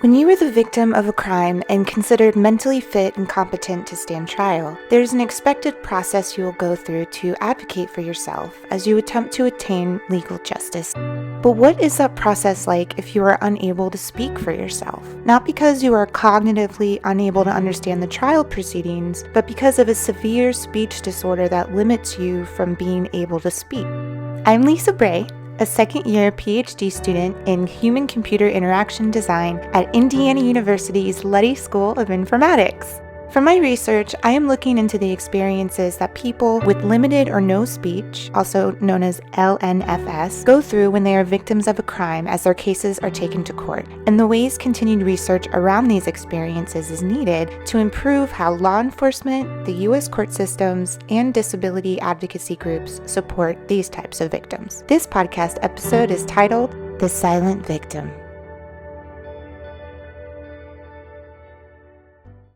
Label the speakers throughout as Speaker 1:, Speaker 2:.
Speaker 1: When you are the victim of a crime and considered mentally fit and competent to stand trial, there is an expected process you will go through to advocate for yourself as you attempt to attain legal justice. But what is that process like if you are unable to speak for yourself? Not because you are cognitively unable to understand the trial proceedings, but because of a severe speech disorder that limits you from being able to speak. I'm Lisa Bray, a second-year PhD student in Human-Computer Interaction Design at Indiana University's Luddy School of Informatics. For my research, I am looking into the experiences that people with limited or no speech, also known as LNFS, go through when they are victims of a crime as their cases are taken to court, and the ways continued research around these experiences is needed to improve how law enforcement, the U.S. court systems, and disability advocacy groups support these types of victims. This podcast episode is titled The Silent Victim.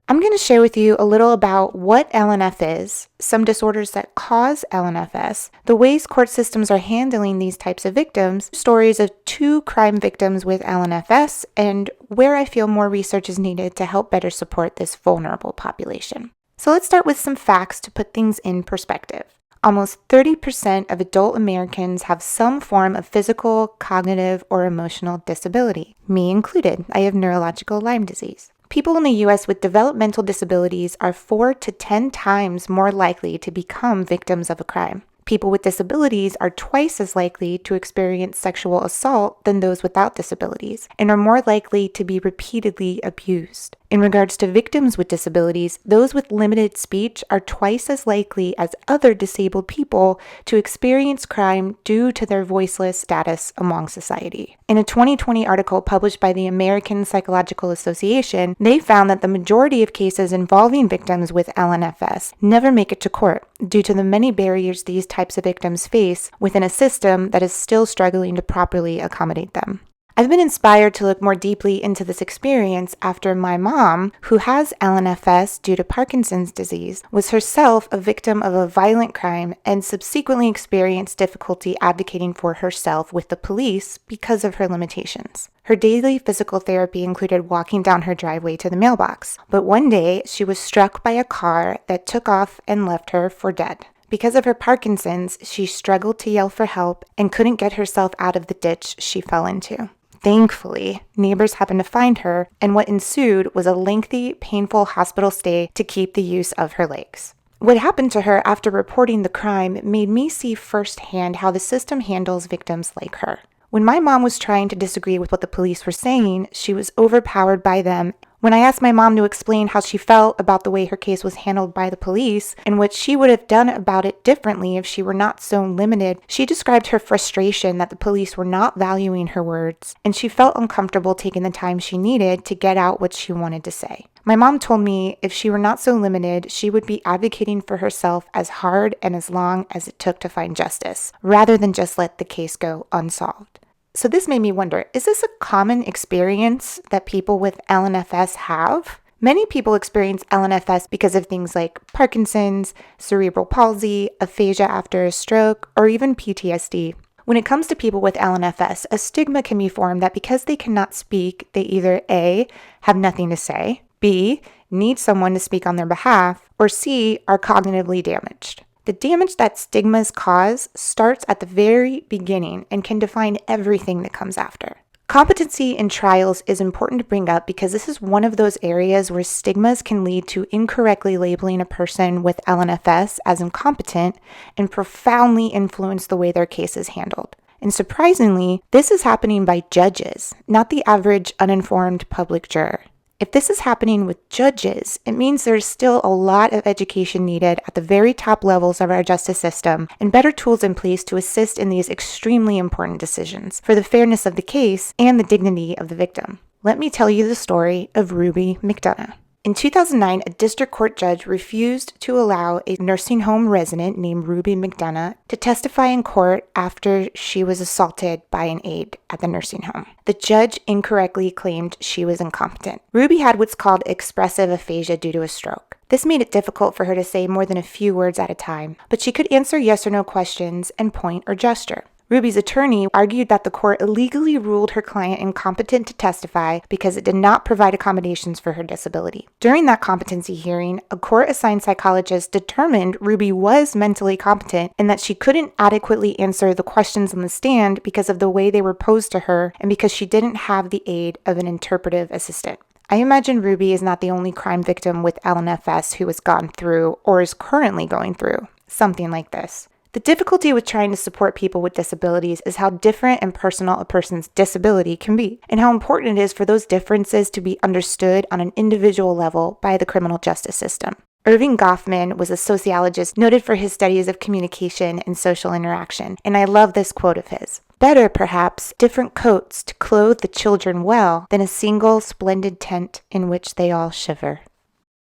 Speaker 1: I'm going to share with you a little about what LNF is, some disorders that cause LNFS, the ways court systems are handling these types of victims, stories of 2 crime victims with LNFS, and where I feel more research is needed to help better support this vulnerable population. So let's start with some facts to put things in perspective. Almost 30% of adult Americans have some form of physical, cognitive, or emotional disability. Me included. I have neurological Lyme disease. People in the U.S. with developmental disabilities are 4 to 10 times more likely to become victims of a crime. People with disabilities are twice as likely to experience sexual assault than those without disabilities, and are more likely to be repeatedly abused. In regards to victims with disabilities, those with limited speech are twice as likely as other disabled people to experience crime due to their voiceless status among society. In a 2020 article published by the American Psychological Association, they found that the majority of cases involving victims with LNFS never make it to court due to the many barriers these types of victims face within a system that is still struggling to properly accommodate them. I've been inspired to look more deeply into this experience after my mom, who has LNFS due to Parkinson's disease, was herself a victim of a violent crime and subsequently experienced difficulty advocating for herself with the police because of her limitations. Her daily physical therapy included walking down her driveway to the mailbox, but one day she was struck by a car that took off and left her for dead. Because of her Parkinson's, she struggled to yell for help and couldn't get herself out of the ditch she fell into. Thankfully, neighbors happened to find her, and what ensued was a lengthy, painful hospital stay to keep the use of her legs. What happened to her after reporting the crime made me see firsthand how the system handles victims like her. When my mom was trying to disagree with what the police were saying, she was overpowered by them. When I asked my mom to explain how she felt about the way her case was handled by the police and what she would have done about it differently if she were not so limited, she described her frustration that the police were not valuing her words, and she felt uncomfortable taking the time she needed to get out what she wanted to say. My mom told me if she were not so limited, she would be advocating for herself as hard and as long as it took to find justice, rather than just let the case go unsolved. So this made me wonder, is this a common experience that people with LNFS have? Many people experience LNFS because of things like Parkinson's, cerebral palsy, aphasia after a stroke, or even PTSD. When it comes to people with LNFS, a stigma can be formed that because they cannot speak, they either A, have nothing to say, B, need someone to speak on their behalf, or C, are cognitively damaged. The damage that stigmas cause starts at the very beginning and can define everything that comes after. Competency in trials is important to bring up because this is one of those areas where stigmas can lead to incorrectly labeling a person with LNFS as incompetent and profoundly influence the way their case is handled. And surprisingly, this is happening by judges, not the average uninformed public juror. If this is happening with judges, it means there's still a lot of education needed at the very top levels of our justice system and better tools in place to assist in these extremely important decisions for the fairness of the case and the dignity of the victim. Let me tell you the story of Ruby McDonough. In 2009, a district court judge refused to allow a nursing home resident named Ruby McDonough to testify in court after she was assaulted by an aide at the nursing home. The judge incorrectly claimed she was incompetent. Ruby had what's called expressive aphasia due to a stroke. This made it difficult for her to say more than a few words at a time, but she could answer yes or no questions and point or gesture. Ruby's attorney argued that the court illegally ruled her client incompetent to testify because it did not provide accommodations for her disability. During that competency hearing, a court-assigned psychologist determined Ruby was mentally competent and that she couldn't adequately answer the questions on the stand because of the way they were posed to her and because she didn't have the aid of an interpretive assistant. I imagine Ruby is not the only crime victim with LNFS who has gone through or is currently going through something like this. The difficulty with trying to support people with disabilities is how different and personal a person's disability can be, and how important it is for those differences to be understood on an individual level by the criminal justice system. Irving Goffman was a sociologist noted for his studies of communication and social interaction, and I love this quote of his. Better, perhaps, different coats to clothe the children well than a single splendid tent in which they all shiver.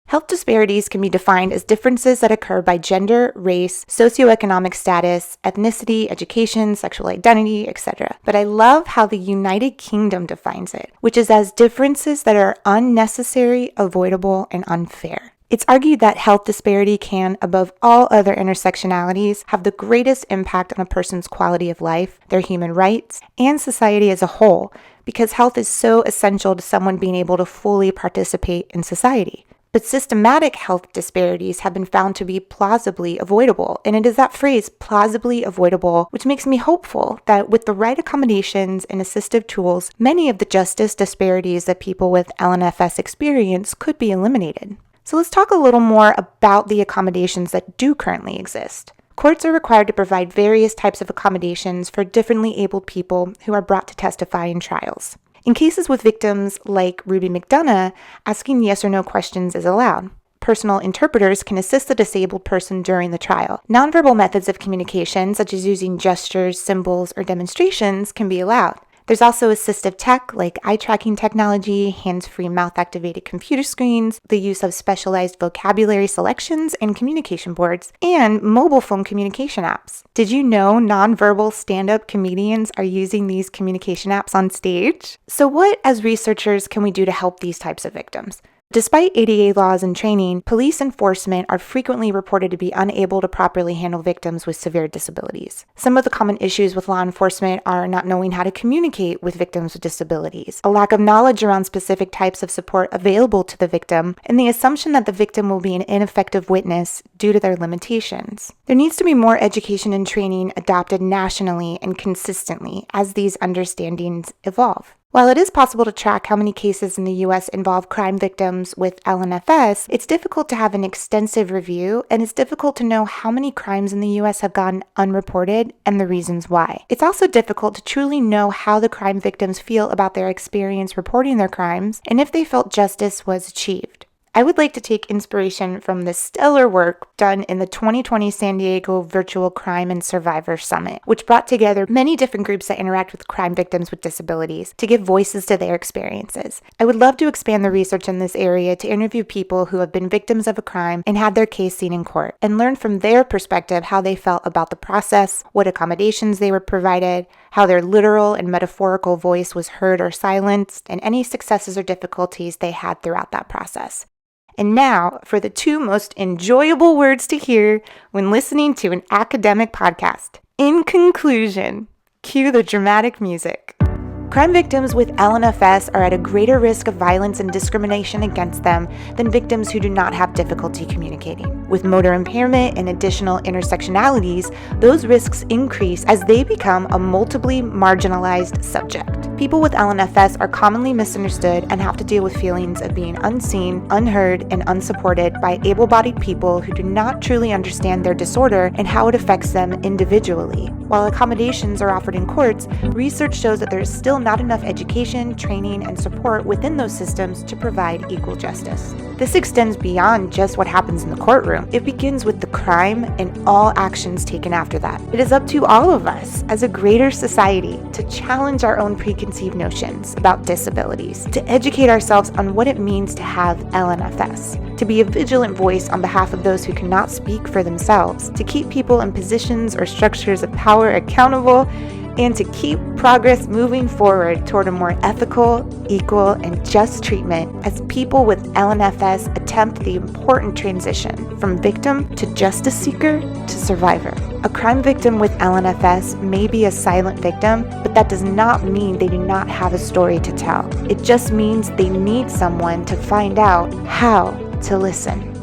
Speaker 1: Health disparities can be defined as differences that occur by gender, race, socioeconomic status, ethnicity, education, sexual identity, etc. But I love how the United Kingdom defines it, which is as differences that are unnecessary, avoidable, and unfair. It's argued that health disparity can, above all other intersectionalities, have the greatest impact on a person's quality of life, their human rights, and society as a whole, because health is so essential to someone being able to fully participate in society. But systematic health disparities have been found to be plausibly avoidable, and it is that phrase, plausibly avoidable, which makes me hopeful that with the right accommodations and assistive tools, many of the justice disparities that people with LNFS experience could be eliminated. So let's talk a little more about the accommodations that do currently exist. Courts are required to provide various types of accommodations for differently abled people who are brought to testify in trials. In cases with victims like Ruby McDonough, asking yes or no questions is allowed. Personal interpreters can assist the disabled person during the trial. Nonverbal methods of communication, such as using gestures, symbols, or demonstrations, can be allowed. There's also assistive tech like eye tracking technology, hands-free mouth-activated computer screens, the use of specialized vocabulary selections and communication boards, and mobile phone communication apps. Did you know nonverbal stand-up comedians are using these communication apps on stage? So what, as researchers, can we do to help these types of victims? Despite ADA laws and training, police enforcement are frequently reported to be unable to properly handle victims with severe disabilities. Some of the common issues with law enforcement are not knowing how to communicate with victims with disabilities, a lack of knowledge around specific types of support available to the victim, and the assumption that the victim will be an ineffective witness due to their limitations. There needs to be more education and training adopted nationally and consistently as these understandings evolve. While it is possible to track how many cases in the U.S. involve crime victims with LNFS, it's difficult to have an extensive review, and it's difficult to know how many crimes in the U.S. have gone unreported and the reasons why. It's also difficult to truly know how the crime victims feel about their experience reporting their crimes and if they felt justice was achieved. I would like to take inspiration from the stellar work done in the 2020 San Diego Virtual Crime and Survivor Summit, which brought together many different groups that interact with crime victims with disabilities to give voices to their experiences. I would love to expand the research in this area to interview people who have been victims of a crime and had their case seen in court, and learn from their perspective how they felt about the process, what accommodations they were provided, how their literal and metaphorical voice was heard or silenced, and any successes or difficulties they had throughout that process. And now for the two most enjoyable words to hear when listening to an academic podcast. In conclusion, cue the dramatic music. Crime victims with LNFS are at a greater risk of violence and discrimination against them than victims who do not have difficulty communicating. With motor impairment and additional intersectionalities, those risks increase as they become a multiply marginalized subject. People with LNFS are commonly misunderstood and have to deal with feelings of being unseen, unheard, and unsupported by able-bodied people who do not truly understand their disorder and how it affects them individually. While accommodations are offered in courts, research shows that there is still not enough education, training, and support within those systems to provide equal justice. This extends beyond just what happens in the courtroom. It begins with the crime and all actions taken after that. It is up to all of us as a greater society to challenge our own preconceived notions about disabilities, to educate ourselves on what it means to have LNFS, to be a vigilant voice on behalf of those who cannot speak for themselves, to keep people in positions or structures of power accountable, and to keep progress moving forward toward a more ethical, equal, and just treatment as people with LNFS attempt the important transition from victim to justice seeker to survivor. A crime victim with LNFS may be a silent victim, but that does not mean they do not have a story to tell. It just means they need someone to find out how to listen.